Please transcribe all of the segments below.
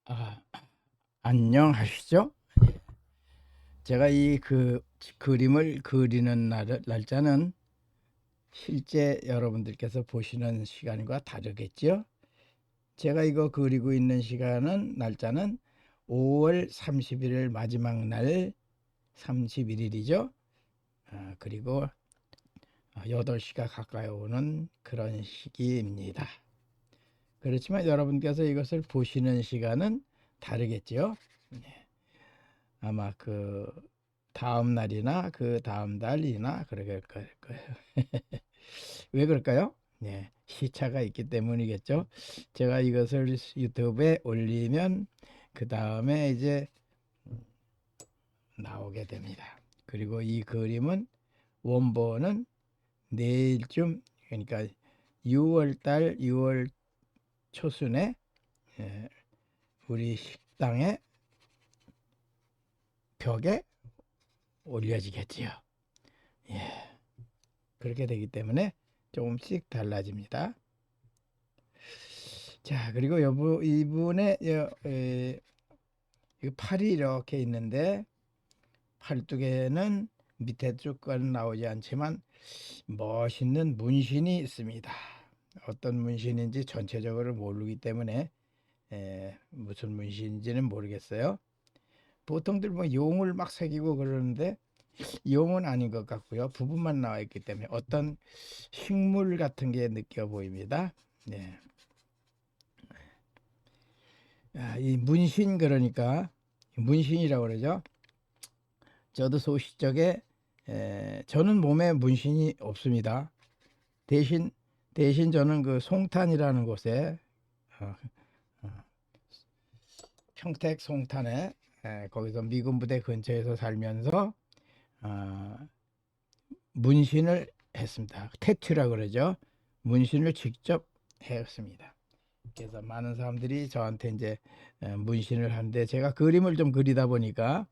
아, 안녕하시죠? 제가 이 그림을 그리는 날짜는 실제 여러분들께서 보시는 시간과 다르겠죠? 제가 이거 그리고 있는 날짜는 5월 31일 마지막 날 31일이죠. 그리고 8시가 가까이 오는 그런 시기입니다. 그렇지만 여러분께서 이것을 보시는 시간은 다르겠죠? 아마 다음 날이나 그 다음 달이나 그럴 거예요. 왜 그럴까요? 네, 시차가 있기 때문이겠죠. 제가 이것을 유튜브에 올리면 그 다음에 이제 나오게 됩니다. 그리고 이 그림은 원본은 내일쯤, 그러니까 6월 6월 초순에 우리 식당의 벽에 올려지겠지요. 예. 그렇게 되기 때문에 조금씩 달라집니다. 자, 그리고 이분의 팔이 이렇게 있는데 팔뚝에는 밑에 쪽은 나오지 않지만 멋있는 문신이 있습니다. 어떤 문신인지 전체적으로 모르기 때문에 무슨 문신인지는 모르겠어요. 보통들 뭐 용을 막 새기고 그러는데 용은 아닌 것 같고요. 부분만 나와 있기 때문에 어떤 식물 같은 게 느껴 보입니다. 네. 이 문신, 그러니까 문신이라고 그러죠. 저도 소시적에 저는 몸에 문신이 없습니다. 대신 저는 그 송탄이라는 곳에 어, 어, 평택 송탄에 거기서 미군 부대 근처에서 살면서 어, 문신을 했습니다. 태투라 그러죠. 문신을 직접 했습니다. 그래서 많은 사람들이 저한테 이제 문신을 하는데 제가 그림을 좀 그리다 보니까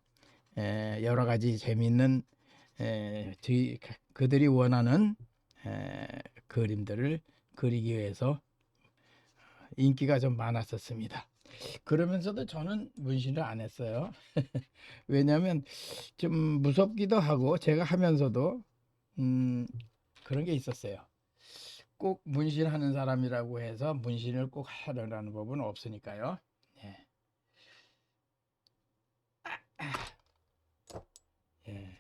여러 가지 재미있는 그들이 원하는 그림들을 그리기 위해서 인기가 좀 많았었습니다. 그러면서도 저는 문신을 안 했어요. 왜냐하면 좀 무섭기도 하고 제가 하면서도 음, 그런 게 있었어요. 꼭 문신하는 사람이라고 해서 문신을 꼭 하려는 법은 없으니까요. 예. 예.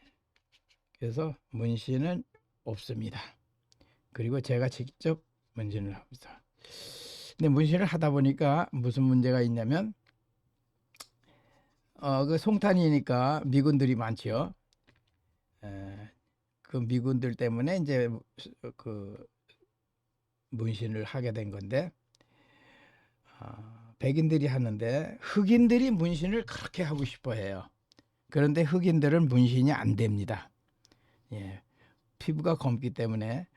그래서 문신은 없습니다. 그리고 제가 직접 문신을 합니다. 근데 문신을 하다 보니까 무슨 문제가 있냐면 그 송탄이니까 미군들이 많지요. 그 미군들 때문에 이제 그 문신을 하게 된 건데 백인들이 하는데 흑인들이 문신을 그렇게 하고 싶어 해요. 그런데 흑인들은 문신이 안 됩니다. 예, 피부가 검기 때문에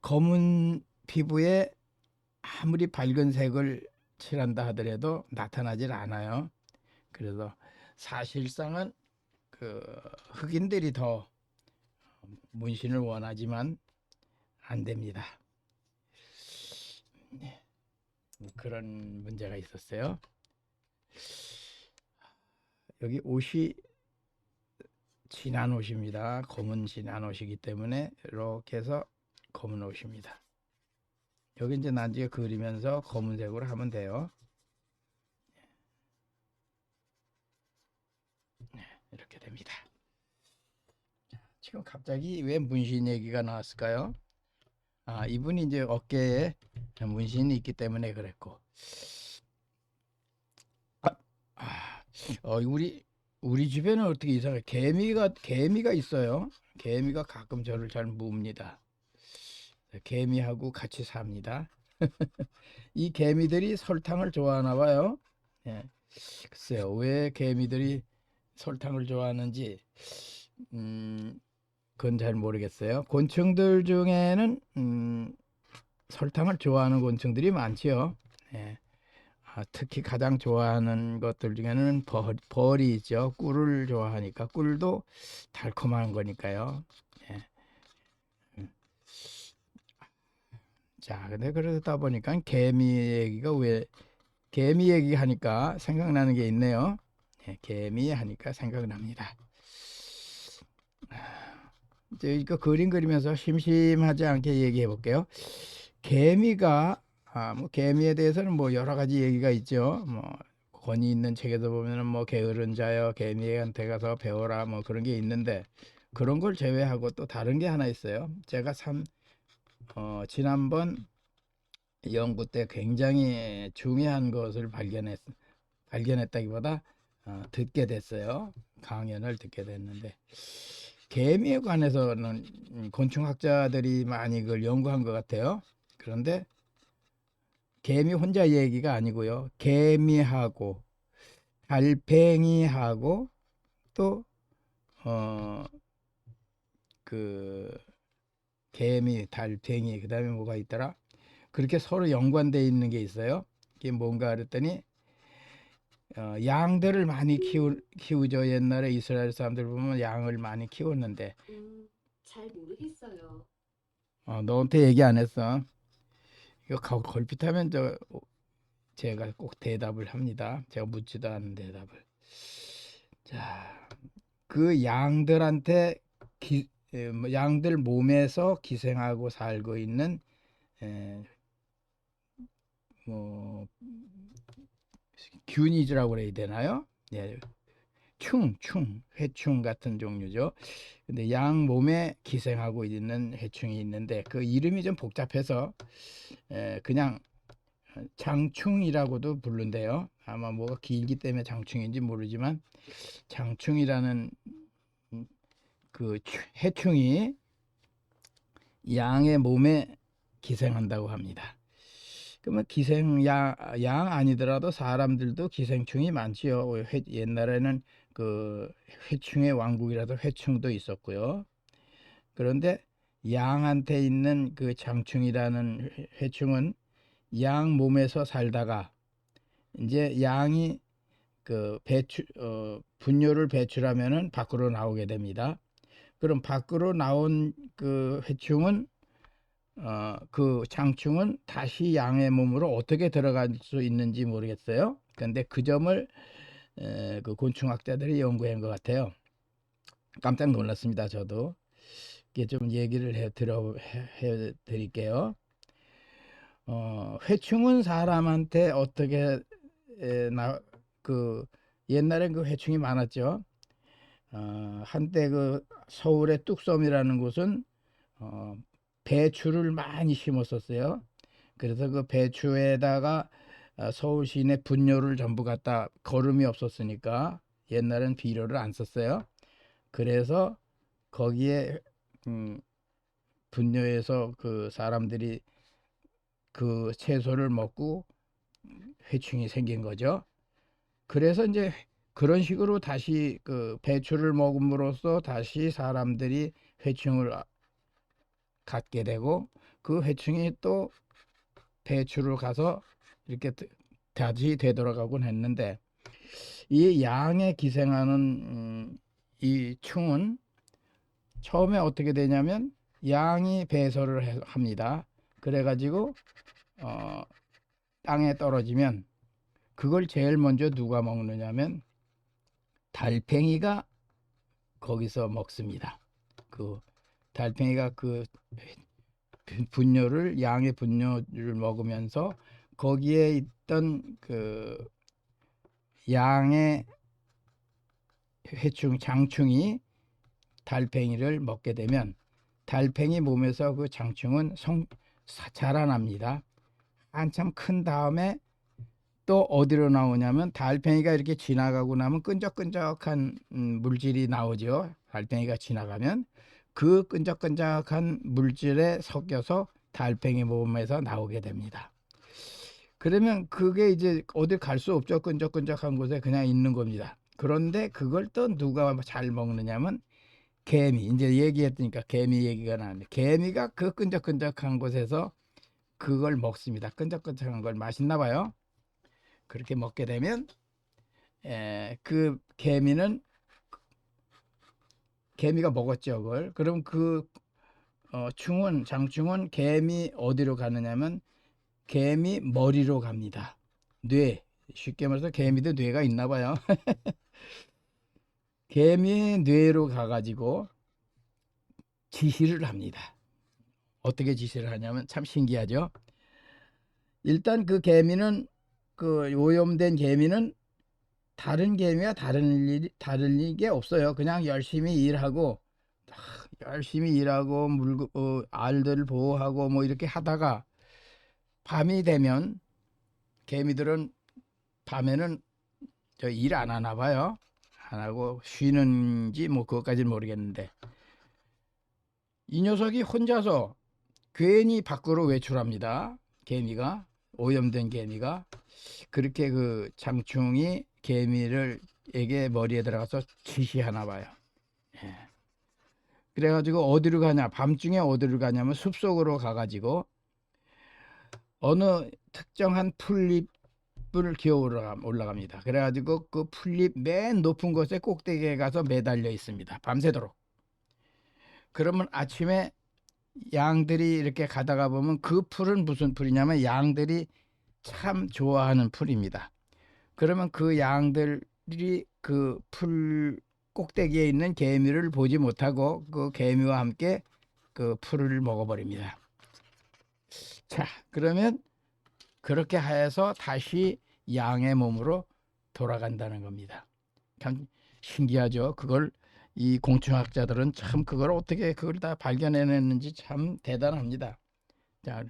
검은 피부에 아무리 밝은 색을 칠한다 하더라도 나타나질 않아요. 그래서 사실상은 그 흑인들이 더 문신을 원하지만 안 됩니다. 네, 그런 문제가 있었어요. 여기 옷이 진한 옷입니다. 검은 진한 옷이기 때문에 이렇게 해서 검은 옷입니다. 여기 이제 나중에 그리면서 검은색으로 하면 돼요. 이렇게 됩니다. 지금 갑자기 왜 문신 얘기가 나왔을까요? 이분이 이제 어깨에 문신이 있기 때문에 그랬고, 아, 우리 집에는 어떻게 이상해? 개미가 있어요. 개미가 가끔 저를 잘 뭅니다. 개미하고 같이 삽니다. 이 개미들이 설탕을 좋아하나 봐요. 예, 글쎄요, 왜 개미들이 설탕을 좋아하는지 그건 잘 모르겠어요. 곤충들 중에는 설탕을 좋아하는 곤충들이 많지요. 예. 특히 가장 좋아하는 것들 중에는 벌이 있죠. 꿀을 좋아하니까 꿀도 달콤한 거니까요. 예. 음. 자, 근데 그러다 보니까 개미 얘기가 왜 개미 얘기하니까 생각나는 게 있네요. 예, 개미 하니까 생각납니다. 이제 이거 그림 그리면서 심심하지 않게 얘기해 볼게요. 개미가 뭐 개미에 대해서는 뭐 여러 가지 얘기가 있죠. 뭐 권위 있는 책에도 보면은 뭐 게으른 자여 개미한테 가서 배워라 뭐 그런 게 있는데, 그런 걸 제외하고 또 다른 게 하나 있어요. 제가 참 지난번 연구 때 굉장히 중요한 것을 발견했다기보다 듣게 됐어요. 강연을 듣게 됐는데, 개미에 관해서는 곤충학자들이 많이 그걸 연구한 것 같아요. 그런데 개미 혼자 얘기가 아니고요. 개미하고 달팽이하고 또 그 개미, 달팽이, 그다음에 뭐가 있더라? 그렇게 서로 연관돼 있는 게 있어요. 이게 뭔가 그랬더니 양들을 많이 키우죠. 옛날에 이스라엘 사람들 보면 양을 많이 키웠는데. 잘 모르겠어요. 너한테 얘기 안 했어. 이거 걸핏하면 제가 꼭 대답을 합니다. 제가 묻지도 않은 대답을. 자, 그 양들한테 양들 몸에서 기생하고 살고 있는 에, 뭐 균이라고 그래야 되나요? 예, 회충 같은 종류죠. 근데 양 몸에 기생하고 있는 해충이 있는데 그 이름이 좀 복잡해서 그냥 장충이라고도 부른대요. 아마 뭐가 길기 때문에 장충인지 모르지만 장충이라는 그 해충이 양의 몸에 기생한다고 합니다. 그러면 양 아니더라도 사람들도 기생충이 많지요. 옛날에는 그 회충의 왕국이라서 회충도 있었고요. 그런데 양한테 있는 그 장충이라는 회충은 양 몸에서 살다가 이제 양이 그 분뇨를 배출하면은 밖으로 나오게 됩니다. 그럼 밖으로 나온 그 회충은 그 장충은 다시 양의 몸으로 어떻게 들어갈 수 있는지 모르겠어요. 근데 그 점을 그 곤충학자들이 연구한 것 같아요. 깜짝 놀랐습니다. 저도. 이게 좀 얘기를 해 드릴게요. 회충은 사람한테 어떻게 그 옛날엔 그 회충이 많았죠. 한때 그 서울의 뚝섬이라는 곳은 어, 배추를 많이 심었었어요. 그래서 그 배추에다가 서울 시내 분뇨를 전부 갖다, 거름이 없었으니까 옛날엔 비료를 안 썼어요. 그래서 거기에 분뇨에서 그 사람들이 그 채소를 먹고 회충이 생긴 거죠. 그래서 이제 그런 식으로 다시 그 배추를 먹음으로써 다시 사람들이 회충을 갖게 되고, 그 회충이 또 배추를 가서 이렇게 다시 되돌아가곤 했는데, 이 양에 기생하는 이 충은 처음에 어떻게 되냐면 양이 배설을 합니다. 그래가지고 어, 땅에 떨어지면 그걸 제일 먼저 누가 먹느냐면 달팽이가 거기서 먹습니다. 그 달팽이가 그 분뇨를, 양의 분뇨를 먹으면서 거기에 있던 그 양의 장충이 달팽이를 먹게 되면 달팽이 몸에서 그 장충은 자라납니다. 한참 큰 다음에 또 어디로 나오냐면, 달팽이가 이렇게 지나가고 나면 끈적끈적한 물질이 나오죠. 달팽이가 지나가면 그 끈적끈적한 물질에 섞여서 달팽이 몸에서 나오게 됩니다. 그러면 그게 이제 어디 갈 수 없죠. 끈적끈적한 곳에 그냥 있는 겁니다. 그런데 그걸 또 누가 잘 먹느냐면 개미. 이제 얘기했으니까 개미 얘기가 나는데, 개미가 그 끈적끈적한 곳에서 그걸 먹습니다. 끈적끈적한 걸 맛있나 봐요. 그렇게 먹게 되면 그 개미가 먹었죠, 그걸. 그럼 그 장충은 개미 어디로 가느냐면 개미 머리로 갑니다. 뇌, 쉽게 말해서 개미도 뇌가 있나 봐요. 개미의 뇌로 가가지고 지시를 합니다. 어떻게 지시를 하냐면 참 신기하죠. 일단 그 개미는, 그 오염된 개미는 다른 개미와 다른 게 없어요. 그냥 열심히 일하고 알들을 보호하고 뭐 이렇게 하다가 밤이 되면, 개미들은 밤에는 저 일 안 하나 봐요. 안 하고 쉬는지 뭐 그것까지는 모르겠는데, 이 녀석이 혼자서 괜히 밖으로 외출합니다. 개미가, 오염된 개미가. 그렇게 그 장충이 개미를 에게 머리에 들어가서 지시하나 봐요. 예. 그래가지고 어디로 가냐, 밤중에 어디로 가냐면 숲속으로 가가지고 어느 특정한 풀잎을 기어 올라갑니다. 그래가지고 그 풀잎 맨 높은 곳에 꼭대기에 가서 매달려 있습니다. 밤새도록. 그러면 아침에 양들이 이렇게 가다가 보면, 그 풀은 무슨 풀이냐면 양들이 참 좋아하는 풀입니다. 그러면 그 양들이 그 풀 꼭대기에 있는 개미를 보지 못하고 그 개미와 함께 그 풀을 먹어버립니다. 자, 그러면 그렇게 해서 다시 양의 몸으로 돌아간다는 겁니다. 참 신기하죠. 그걸 이 공충학자들은 참 그걸 어떻게 그걸 다 발견해냈는지 참 대단합니다. 자,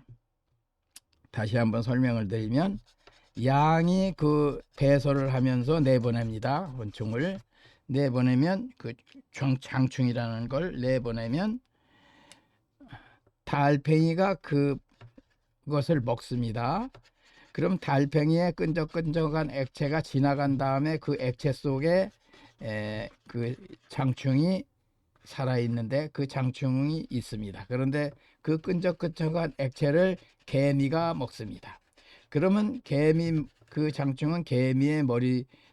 다시 한번 설명을 드리면, 양이 그 배설을 하면서 내보냅니다. 원충을 내보내면, 그 장충이라는 걸 내보내면 달팽이가 그것을 먹습니다. 그럼 달팽이의 끈적끈적한 액체가 지나간 다음에 그 액체 속에 그 장충이 살아있는데, 그 장충이 있습니다. 그런데 그 끈적끈적한 액체를 개미가 먹습니다. 그러면 그 장충은 개미의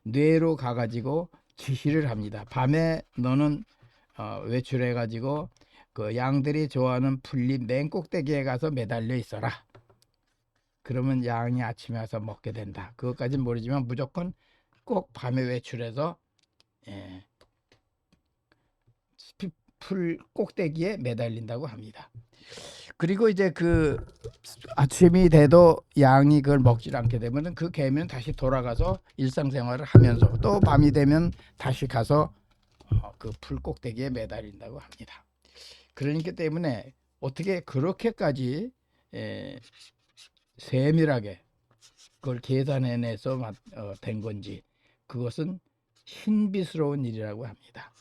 뇌로 가가지고 지시를 합니다. 밤에 너는 외출해 가지고 그 양들이 좋아하는 풀잎 맨 꼭대기에 가서 매달려 있어라. 그러면 양이 아침에 와서 먹게 된다. 그것까지는 모르지만 무조건 꼭 밤에 외출해서 예, 풀 꼭대기에 매달린다고 합니다. 그리고 이제 그 아침이 돼도 양이 그걸 먹질 않게 되면 그 개미는 다시 돌아가서 일상생활을 하면서 또 밤이 되면 다시 가서 그 풀 꼭대기에 매달린다고 합니다. 그러니까 때문에 어떻게 그렇게까지 세밀하게 그걸 계산해내서 된 건지, 그것은 신비스러운 일이라고 합니다.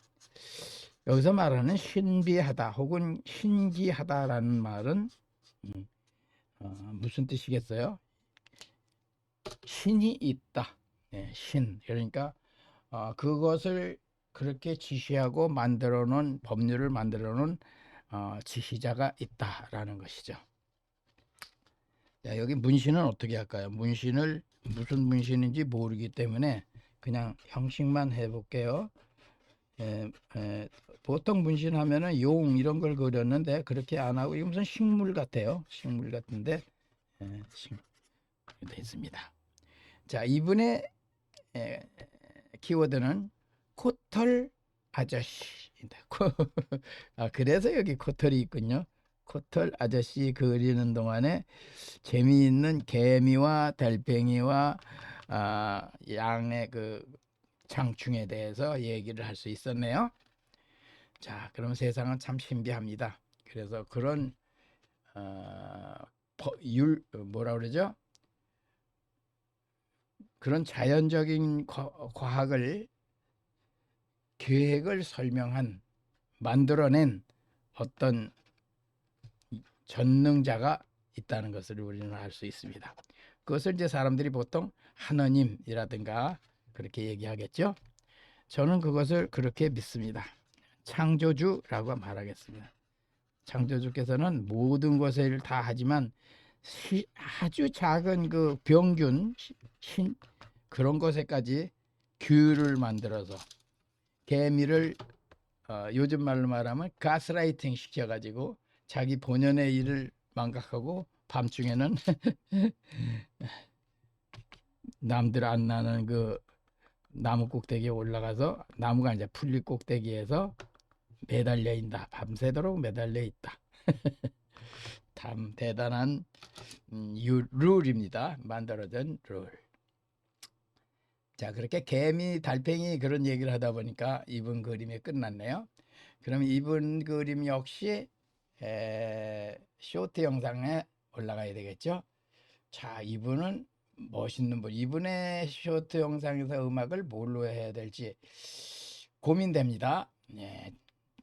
여기서 말하는 신비하다 혹은 신기하다라는 말은 무슨 뜻이겠어요? 신이 있다. 신. 그러니까 그것을 그렇게 지시하고 만들어 놓은, 법률을 만들어 놓은 지시자가 있다라는 것이죠. 자, 여기 문신은 어떻게 할까요? 문신을 무슨 문신인지 모르기 때문에 그냥 형식만 해볼게요. 보통 문신하면은 용 이런 걸 그렸는데 그렇게 안 하고, 이거 무슨 식물 같아요. 식물 같은데 됐습니다. 자, 이분의 키워드는 코털 아저씨입니다. 그래서 여기 코털이 있군요. 코털 아저씨 그리는 동안에 재미있는 개미와 달팽이와 양의 그 장충에 대해서 얘기를 할 수 있었네요. 자, 그럼 세상은 참 신비합니다. 그래서 그런 뭐라 그러죠? 그런 자연적인 과학을, 계획을 만들어낸 어떤 전능자가 있다는 것을 우리는 알 수 있습니다. 그것을 이제 사람들이 보통 하느님이라든가 그렇게 얘기하겠죠. 저는 그것을 그렇게 믿습니다. 창조주라고 말하겠습니다. 창조주께서는 모든 것을 다 하지만 아주 작은 그 병균 그런 것에까지 규를 만들어서 개미를 요즘 말로 말하면 가스라이팅 시켜가지고 자기 본연의 일을 망각하고 밤중에는 남들 안 나는 그 나무 꼭대기에 올라가서 나무가 이제 풀릴 꼭대기에서 매달려 있다. 밤새도록 매달려 있다. 참 대단한 룰입니다. 만들어진 룰. 자, 그렇게 개미, 달팽이 그런 얘기를 하다 보니까 이분 그림이 끝났네요. 그럼 이분 그림 역시 쇼트 영상에 올라가야 되겠죠. 자, 이분은 멋있는 분. 이분의 쇼트 영상에서 음악을 뭘로 해야 될지 고민됩니다. 예,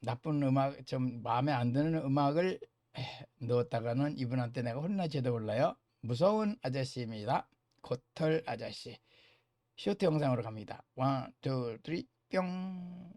나쁜 음악, 좀 마음에 안 드는 음악을 넣었다가는 이분한테 내가 혼날지도 몰라요. 무서운 아저씨입니다. 고털 아저씨. 쇼트 영상으로 갑니다. 1, 2, 3, 뿅.